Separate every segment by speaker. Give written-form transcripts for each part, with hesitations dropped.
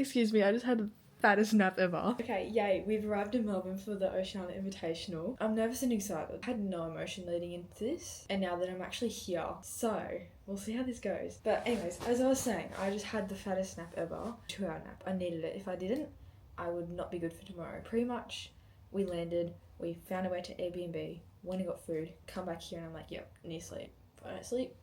Speaker 1: excuse me, I just had the fattest nap ever. Okay, yay, we've arrived in Melbourne for the Oceania Invitational. I'm nervous and excited. I had no emotion leading into this, and now that I'm actually here, so we'll see how this goes. But anyways, as I was saying, I just had the fattest nap ever. 2-hour nap. I needed it. If I didn't, I would not be good for tomorrow. Pretty much, we landed, we found a way to Airbnb, went and got food, come back here and I'm like, yep, need sleep. But I don't sleep.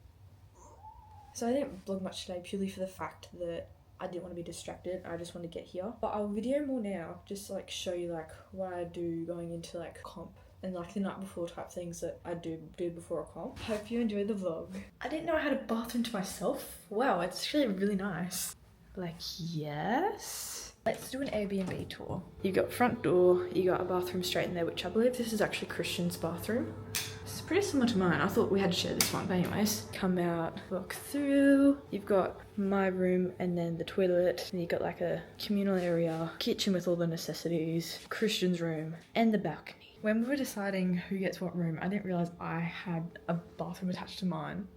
Speaker 1: So I didn't vlog much today purely for the fact that I didn't want to be distracted. I just want to get here. But I'll video more now, just to like show you like what I do going into like comp and like the night before type things that I do before a comp. Hope you enjoyed the vlog. I didn't know I had a bathroom to myself. Wow, it's actually really nice. Like, yes. Let's do an Airbnb tour. You got front door, you got a bathroom straight in there, which I believe this is actually Christian's bathroom. It's pretty similar to mine. I thought we had to share this one, but anyways. Come out, walk through. You've got my room and then the toilet. And you've got like a communal area, kitchen with all the necessities, Christian's room, and the balcony. When we were deciding who gets what room, I didn't realise I had a bathroom attached to mine.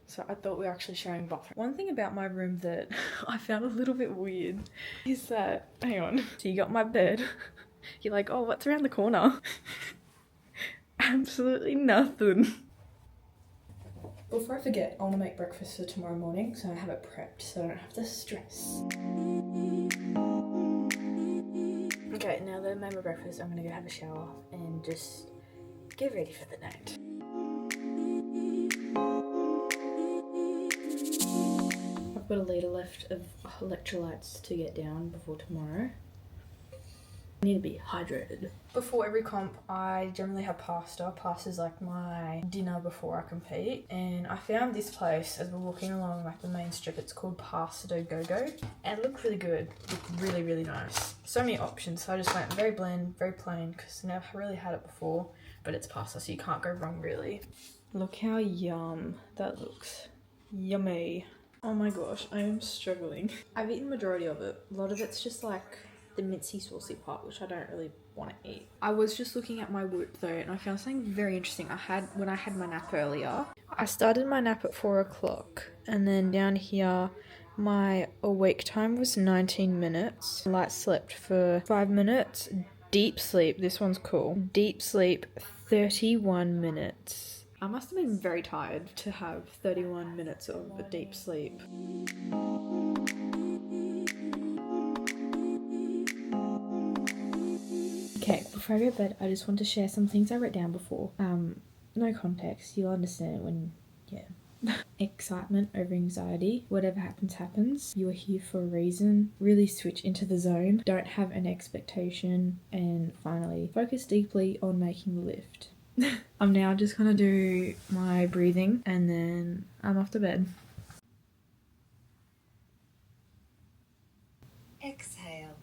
Speaker 1: So I thought we were actually sharing a bathroom. One thing about my room that I found a little bit weird is that, hang on. So you got my bed. You're like, oh, what's around the corner? Absolutely nothing. Before I forget, I want to make breakfast for tomorrow morning so I have it prepped so I don't have to stress. Okay, now that I made my breakfast, I'm gonna go have a shower and just get ready for the night. I've got a litre left of electrolytes to get down before tomorrow. I need to be hydrated. Before every comp, I generally have pasta. Pasta is like my dinner before I compete. And I found this place as we're walking along like the main strip. It's called Pasta to Go-Go. And it looked really good. It looked really, really nice. So many options. So I just went very bland, very plain because I never really had it before. But it's pasta, so you can't go wrong really. Look how yum that looks. Yummy. Oh my gosh, I am struggling. I've eaten the majority of it. A lot of it's just like the mincy saucy part, which I don't really want to eat. I was just looking at my Whoop though, and I found something very interesting. When I had my nap earlier, I started my nap at 4 o'clock, and then down here, my awake time was 19 minutes. Light slept for 5 minutes. Deep sleep, this one's cool. Deep sleep, 31 minutes. I must have been very tired to have 31 minutes of a deep sleep. Okay, before I go to bed, I just want to share some things I wrote down before. No context, you'll understand when, yeah. Excitement over anxiety. Whatever happens, happens. You are here for a reason. Really switch into the zone. Don't have an expectation. And finally, focus deeply on making the lift. I'm now just gonna do my breathing and then I'm off to bed. Exhale.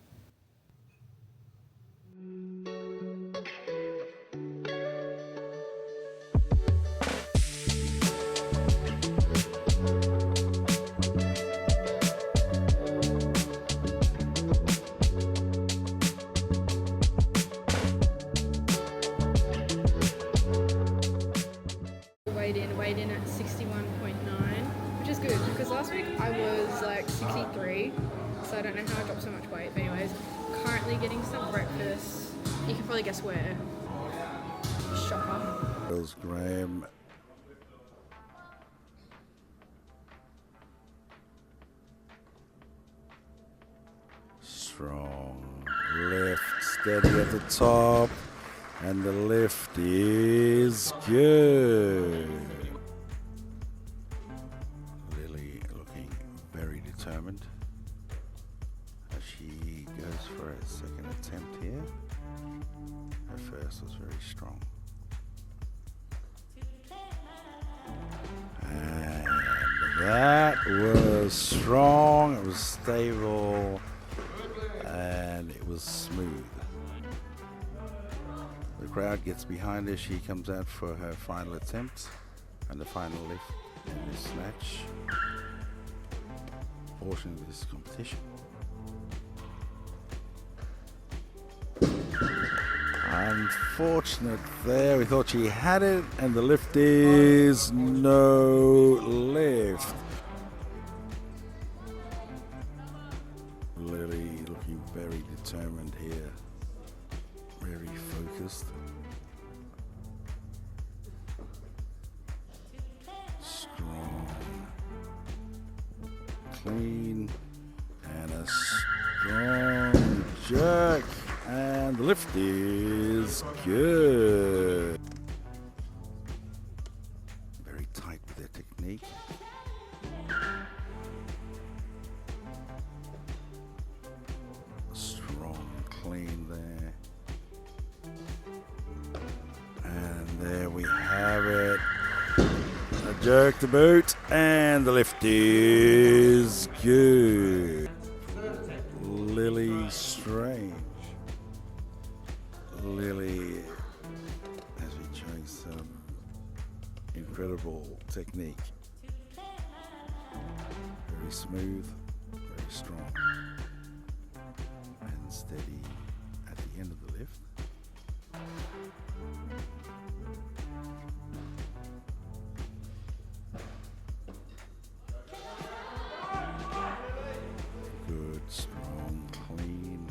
Speaker 1: Weighed in at 61.9, which is good because last week I was like 63, so I don't know how I dropped so much weight. But anyways, currently getting some breakfast. You can probably guess where. Shopper.
Speaker 2: Bills Graham. Strong lift, steady at the top. And the lift is good. Lily looking very determined as she goes for a second attempt here. Her first was very strong. And that was strong, it was stable, and it was smooth. The crowd gets behind her. She comes out for her final attempt and the final lift in this snatch portion of this competition. Unfortunate there. We thought she had it, and the lift is no lift. Lily determined here, very focused. Strong, clean, and a strong jerk, and the lift is good. Very tight with their technique. Strong, clean there. And there we have it. A jerk to boot, and the lift is good. Lily Strange. Lily has been showing some incredible technique. Very smooth, very strong, and steady at the end of the lift. Good, strong, clean.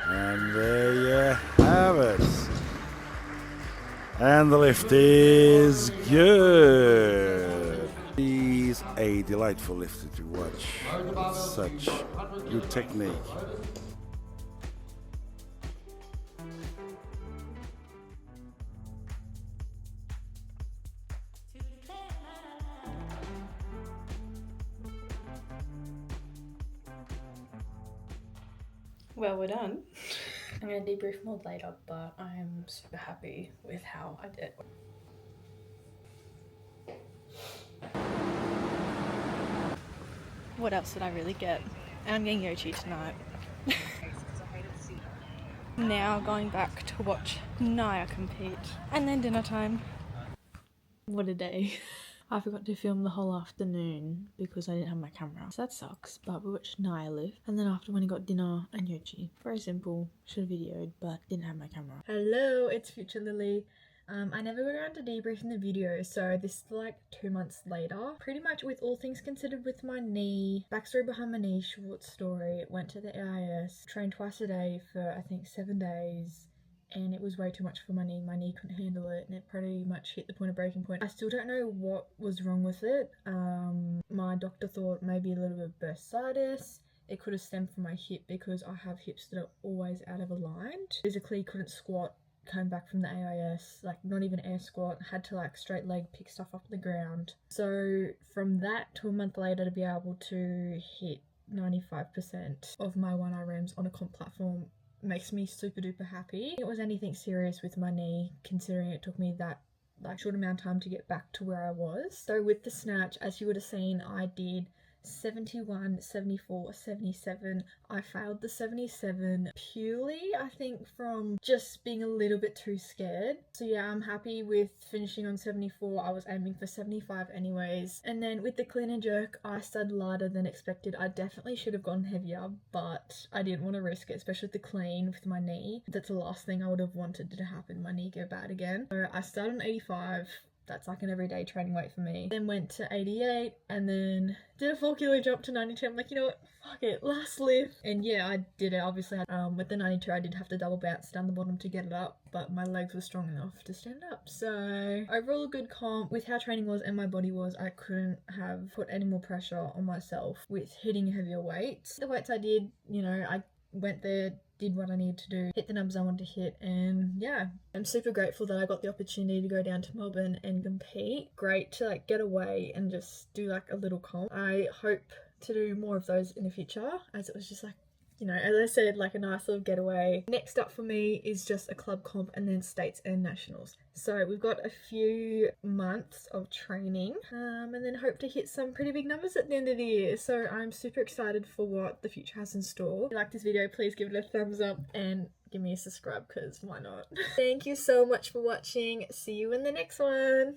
Speaker 2: And there you have it. And the lift is good. He's a delightful lifter to watch. Such good technique.
Speaker 1: Well, we're done. I'm going to debrief more later, but I'm super happy with how I did. What else did I really get? I'm getting Yoshi tonight. Now going back to watch Naya compete. And then dinner time. What a day. I forgot to film the whole afternoon because I didn't have my camera. So that sucks, but we watched Naya lift. And then after when I got dinner and Yoshi. Very simple, should have videoed, but didn't have my camera. Hello, it's Future Lily. I never got around to debriefing the video, so this is like 2 months later. Pretty much with all things considered with my knee, backstory behind my knee, short story, went to the AIS, trained twice a day for I think 7 days. And it was way too much for my knee couldn't handle it, and it pretty much hit the point of breaking point. I still don't know what was wrong with it. My doctor thought maybe a little bit of bursitis. It could have stemmed from my hip because I have hips that are always out of aligned. Physically couldn't squat, came back from the AIS, like not even air squat, had to like straight leg pick stuff off the ground. So from that to a month later to be able to hit 95% of my 1RMs on a comp platform makes me super duper happy. It was anything serious with my knee, considering it took me that like short amount of time to get back to where I was. So with the snatch, as you would have seen, I did 71, 74, 77. I failed the 77 purely, I think, from just being a little bit too scared. So yeah, I'm happy with finishing on 74. I was aiming for 75 anyways. And then with the clean and jerk, I started lighter than expected. I definitely should have gone heavier, but I didn't want to risk it, especially with the clean with my knee. That's the last thing I would have wanted to happen, my knee go bad again. So I started on 85. That's like an everyday training weight for me. Then went to 88 and then did a 4 kilo jump to 92. I'm like, you know what, fuck it, last lift. And yeah, I did it. Obviously, with the 92, I did have to double bounce down the bottom to get it up, but my legs were strong enough to stand up. So overall, a good comp. With how training was and my body was, I couldn't have put any more pressure on myself with hitting heavier weights. The weights I did, you know, I went there, did what I needed to do, hit the numbers I wanted to hit, and yeah, I'm super grateful that I got the opportunity to go down to Melbourne and compete. Great to like get away and just do like a little comp. I hope to do more of those in the future, as it was just like, you know, as I said, like a nice little getaway. Next up for me is just a club comp and then states and nationals. So we've got a few months of training and then hope to hit some pretty big numbers at the end of the year. So I'm super excited for what the future has in store. If you like this video, please give it a thumbs up and give me a subscribe because why not? Thank you so much for watching. See you in the next one.